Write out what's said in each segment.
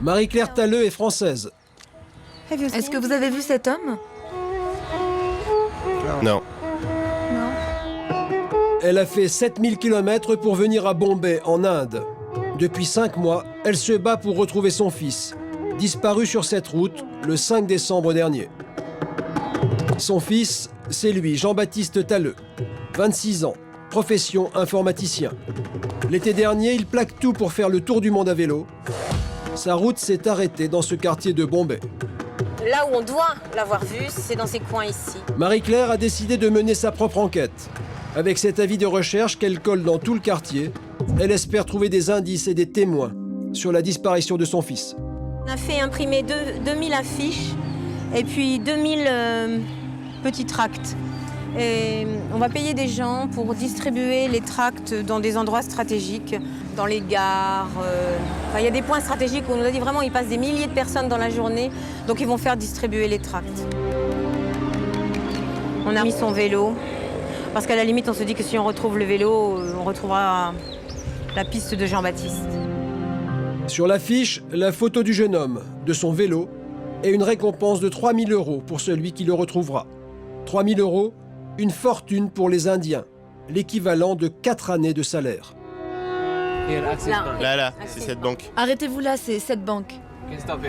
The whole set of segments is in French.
Marie-Claire Talleux est française. Est-ce que vous avez vu cet homme? Non. Elle a fait 7000 km pour venir à Bombay, en Inde. Depuis 5 mois, elle se bat pour retrouver son fils, disparu sur cette route le 5 décembre dernier. Son fils, c'est lui, Jean-Baptiste Talleux, 26 ans, profession informaticien. L'été dernier, il plaque tout pour faire le tour du monde à vélo. Sa route s'est arrêtée dans ce quartier de Bombay. Là où on doit l'avoir vu, c'est dans ces coins ici. Marie-Claire a décidé de mener sa propre enquête. Avec cet avis de recherche qu'elle colle dans tout le quartier, elle espère trouver des indices et des témoins sur la disparition de son fils. On a fait imprimer 2000 affiches et puis 2000 petits tracts. Et on va payer des gens pour distribuer les tracts dans des endroits stratégiques, dans les gares. Il y a des points stratégiques où on nous a dit vraiment il passe des milliers de personnes dans la journée, donc ils vont faire distribuer les tracts. On a mis son vélo, parce qu'à la limite on se dit que si on retrouve le vélo, on retrouvera la piste de Jean-Baptiste. Sur l'affiche, la photo du jeune homme, de son vélo, et une récompense de 3 000 € pour celui qui le retrouvera. 3 000 €, une fortune pour les Indiens, l'équivalent de 4 années de salaire. Là, c'est cette banque. Arrêtez-vous là, c'est cette banque. Stop.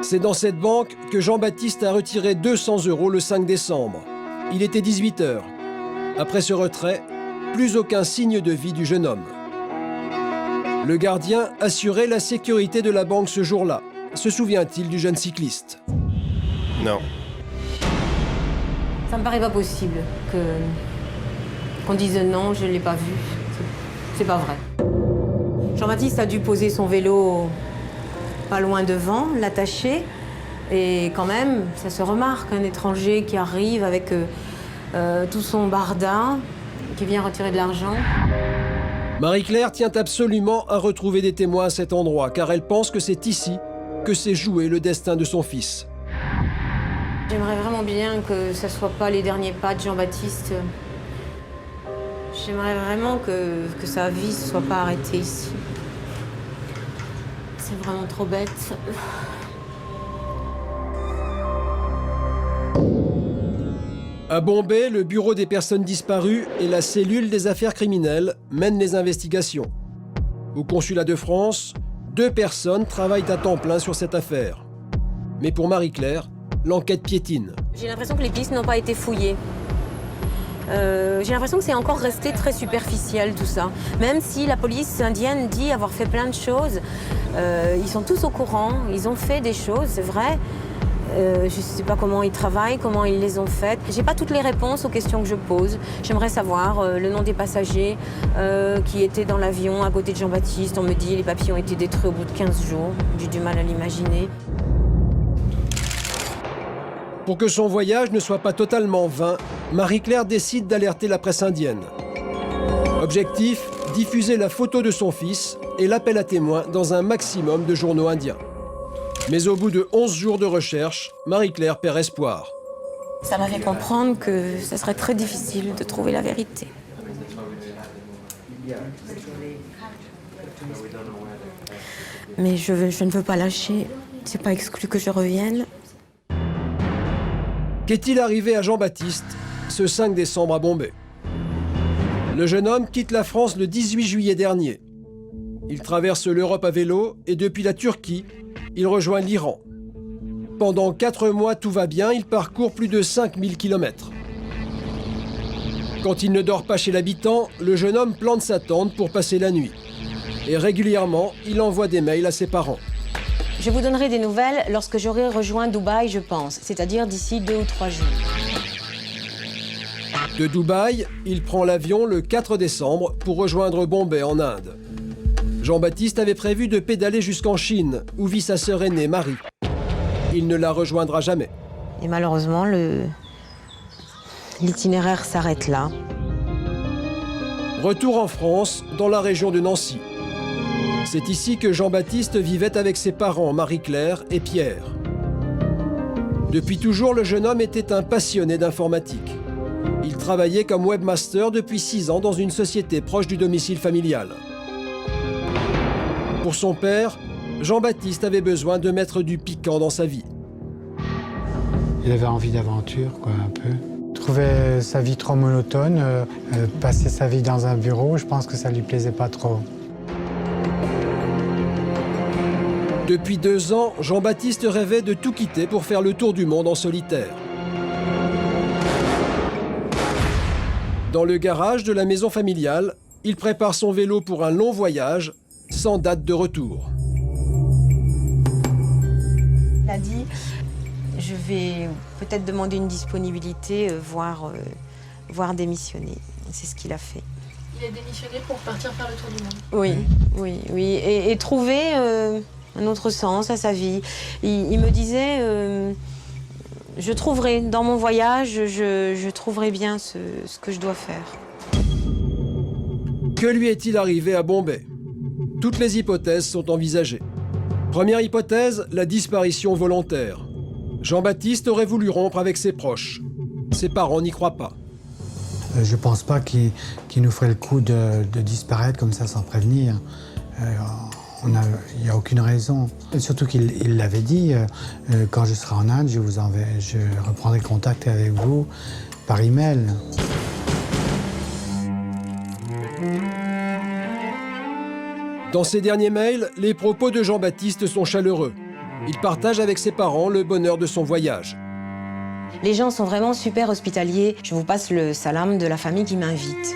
C'est dans cette banque que Jean-Baptiste a retiré 200 € le 5 décembre. Il était 18 h. Après ce retrait, plus aucun signe de vie du jeune homme. Le gardien assurait la sécurité de la banque ce jour-là. Se souvient-il du jeune cycliste? Non. Ça me paraît pas possible qu'on dise non, je ne l'ai pas vu. C'est pas vrai. Jean-Baptiste a dû poser son vélo pas loin devant, l'attacher. Et quand même, ça se remarque, un étranger qui arrive avec tout son barda, qui vient retirer de l'argent. Marie-Claire tient absolument à retrouver des témoins à cet endroit, car elle pense que c'est ici que s'est joué le destin de son fils. J'aimerais vraiment bien que ça ne soit pas les derniers pas de Jean-Baptiste. J'aimerais vraiment que sa vie ne soit pas arrêtée ici. C'est vraiment trop bête. À Bombay, le bureau des personnes disparues et la cellule des affaires criminelles mènent les investigations. Au consulat de France, 2 personnes travaillent à temps plein sur cette affaire. Mais pour Marie-Claire, l'enquête piétine. J'ai l'impression que les pistes n'ont pas été fouillées. J'ai l'impression que c'est encore resté très superficiel tout ça. Même si la police indienne dit avoir fait plein de choses, ils sont tous au courant, ils ont fait des choses, c'est vrai. Je ne sais pas comment ils travaillent, comment ils les ont faites. Je n'ai pas toutes les réponses aux questions que je pose. J'aimerais savoir le nom des passagers qui étaient dans l'avion à côté de Jean-Baptiste. On me dit que les papiers ont été détruits au bout de 15 jours. J'ai du mal à l'imaginer. Pour que son voyage ne soit pas totalement vain, Marie-Claire décide d'alerter la presse indienne. Objectif, diffuser la photo de son fils et l'appel à témoins dans un maximum de journaux indiens. Mais au bout de 11 jours de recherche, Marie-Claire perd espoir. Ça m'a fait comprendre que ça serait très difficile de trouver la vérité. Mais je ne veux pas lâcher. C'est pas exclu que je revienne. Qu'est-il arrivé à Jean-Baptiste ce 5 décembre à Bombay? Le jeune homme quitte la France le 18 juillet dernier. Il traverse l'Europe à vélo et depuis la Turquie, il rejoint l'Iran. Pendant 4 mois, tout va bien, il parcourt plus de 5000 km. Quand il ne dort pas chez l'habitant, le jeune homme plante sa tente pour passer la nuit. Et régulièrement, il envoie des mails à ses parents. Je vous donnerai des nouvelles lorsque j'aurai rejoint Dubaï, je pense, c'est-à-dire d'ici 2 ou 3 jours. De Dubaï, il prend l'avion le 4 décembre pour rejoindre Bombay en Inde. Jean-Baptiste avait prévu de pédaler jusqu'en Chine, où vit sa sœur aînée, Marie. Il ne la rejoindra jamais. Et malheureusement, l'itinéraire s'arrête là. Retour en France, dans la région de Nancy. C'est ici que Jean-Baptiste vivait avec ses parents, Marie-Claire et Pierre. Depuis toujours, le jeune homme était un passionné d'informatique. Il travaillait comme webmaster depuis 6 ans dans une société proche du domicile familial. Pour son père, Jean-Baptiste avait besoin de mettre du piquant dans sa vie. Il avait envie d'aventure, quoi, un peu. Il trouvait sa vie trop monotone. Passer sa vie dans un bureau, je pense que ça lui plaisait pas trop. Depuis 2 ans, Jean-Baptiste rêvait de tout quitter pour faire le tour du monde en solitaire. Dans le garage de la maison familiale, il prépare son vélo pour un long voyage, sans date de retour. Il a dit, je vais peut-être demander une disponibilité, voire démissionner. C'est ce qu'il a fait. Il a démissionné pour partir faire le tour du monde. Oui. Et trouver un autre sens à sa vie. Il me disait, je trouverai, dans mon voyage, je trouverai bien ce que je dois faire. Que lui est-il arrivé à Bombay? Toutes les hypothèses sont envisagées. Première hypothèse, la disparition volontaire. Jean-Baptiste aurait voulu rompre avec ses proches. Ses parents n'y croient pas. Je pense pas qu'il nous ferait le coup de disparaître comme ça sans prévenir. Il n'y a aucune raison. Et surtout qu'il l'avait dit, quand je serai en Inde, je reprendrai contact avec vous par email. Dans ses derniers mails, les propos de Jean-Baptiste sont chaleureux. Il partage avec ses parents le bonheur de son voyage. Les gens sont vraiment super hospitaliers. Je vous passe le salam de la famille qui m'invite.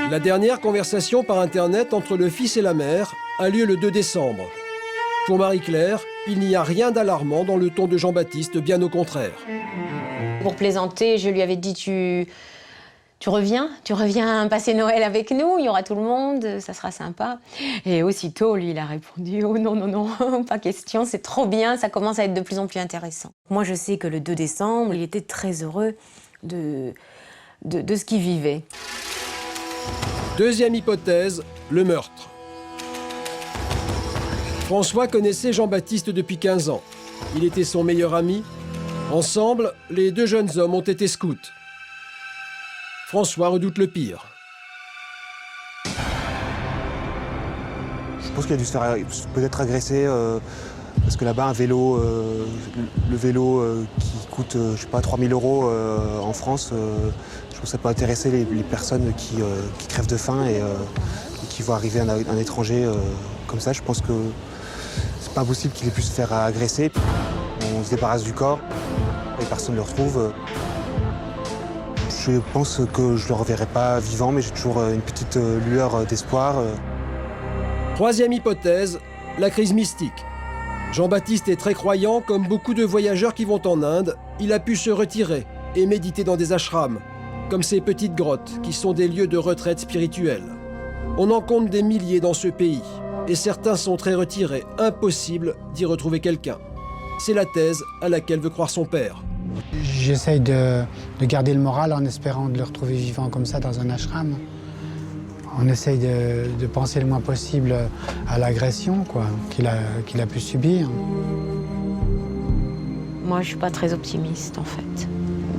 La dernière conversation par Internet entre le fils et la mère a lieu le 2 décembre. Pour Marie-Claire, il n'y a rien d'alarmant dans le ton de Jean-Baptiste, bien au contraire. Pour plaisanter, je lui avais dit tu reviens passer Noël avec nous, il y aura tout le monde, ça sera sympa. Et aussitôt, lui, il a répondu oh non, pas question, c'est trop bien, ça commence à être de plus en plus intéressant. Moi, je sais que le 2 décembre, il était très heureux de ce qu'il vivait. Deuxième hypothèse, le meurtre. François connaissait Jean-Baptiste depuis 15 ans. Il était son meilleur ami. Ensemble, les 2 jeunes hommes ont été scouts. François redoute le pire. Je pense qu'il a dû se faire peut-être agresser parce que là-bas, le vélo qui coûte, je sais pas, 3 000 € en France, je pense que ça peut intéresser les personnes qui crèvent de faim et qui voient arriver un étranger comme ça. Je pense que c'est pas possible qu'il ait pu se faire agresser. On se débarrasse du corps et personne ne le retrouve. Je pense que je ne le reverrai pas vivant, mais j'ai toujours une petite lueur d'espoir. Troisième hypothèse, la crise mystique. Jean-Baptiste est très croyant, comme beaucoup de voyageurs qui vont en Inde. Il a pu se retirer et méditer dans des ashrams, comme ces petites grottes qui sont des lieux de retraite spirituelle. On en compte des milliers dans ce pays, et certains sont très retirés, impossible d'y retrouver quelqu'un. C'est la thèse à laquelle veut croire son père. J'essaye de garder le moral en espérant de le retrouver vivant comme ça dans un ashram. On essaye de penser le moins possible à l'agression qu'il a pu subir. Moi, je ne suis pas très optimiste, en fait.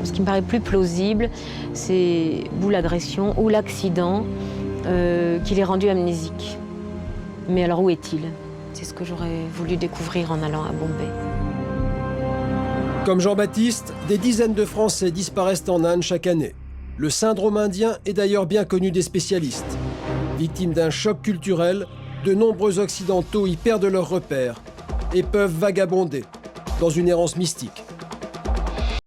Ce qui me paraît plus plausible, c'est ou l'agression ou l'accident qui l'ait rendu amnésique. Mais alors, où est-il? C'est ce que j'aurais voulu découvrir en allant à Bombay. Comme Jean-Baptiste, des dizaines de Français disparaissent en Inde chaque année. Le syndrome indien est d'ailleurs bien connu des spécialistes. Victimes d'un choc culturel, de nombreux Occidentaux y perdent leurs repères et peuvent vagabonder dans une errance mystique.